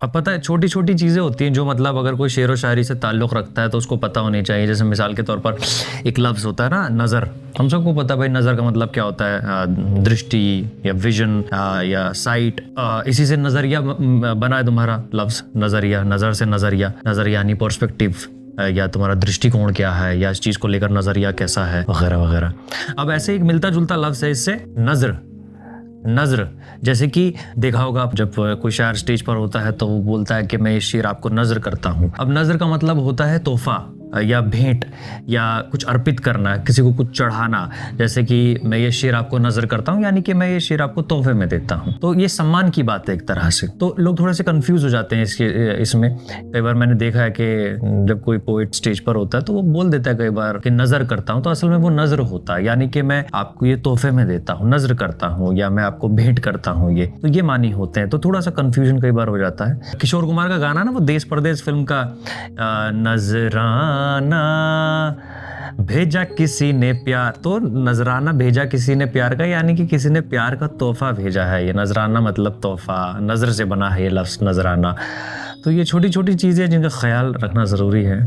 अब पता है छोटी छोटी चीज़ें होती हैं जो मतलब अगर कोई शेर व शायरी से ताल्लुक़ रखता है तो उसको पता होनी चाहिए। जैसे मिसाल के तौर पर एक लफ्ज़ होता है ना नज़र, हम सबको पता है भाई नज़र का मतलब क्या होता है, दृष्टि या विजन या साइट। इसी से नज़रिया बना है तुम्हारा लफ्ज़ नज़रिया, नज़र से नज़रिया, नज़रिया यानी पर्सपेक्टिव या तुम्हारा दृष्टिकोण क्या है या इस चीज़ को लेकर नज़रिया कैसा है वगैरह वगैरह। अब ऐसे एक मिलता जुलता लफ्ज़ है इससे नज़र, नज़र। जैसे कि देखा होगा आप जब कोई शायर स्टेज पर होता है तो वो बोलता है कि मैं ये शेर आपको नज़र करता हूँ। अब नज़र का मतलब होता है तोहफा या भेंट या कुछ अर्पित करना, किसी को कुछ चढ़ाना। जैसे कि मैं ये शेर आपको नज़र करता हूँ यानी कि मैं ये शेर आपको तोहफे में देता हूँ। तो ये सम्मान की बात है एक तरह से। तो लोग थोड़े से कंफ्यूज हो जाते हैं इसमें। कई बार मैंने देखा है कि जब कोई पोइट स्टेज पर होता है तो वो बोल देता है कई बार कि नज़र करता हूँ, तो असल में वो नज़र होता है यानी कि मैं आपको ये तोहफे में देता हूँ, नज़र करता हूँ या मैं आपको भेंट करता हूँ। ये मानी होते हैं। तो थोड़ा सा कंफ्यूजन कई बार हो जाता है। किशोर कुमार का गाना ना वो देश परदेश फिल्म का, नजराना भेजा किसी ने प्यार, तो नजराना भेजा किसी ने प्यार का यानी कि किसी ने प्यार का तोहफा भेजा है। ये नजराना मतलब तोहफा, नजर से बना है ये लफ्ज़ नजराना। तो ये छोटी छोटी चीज़ें जिनका ख्याल रखना ज़रूरी है।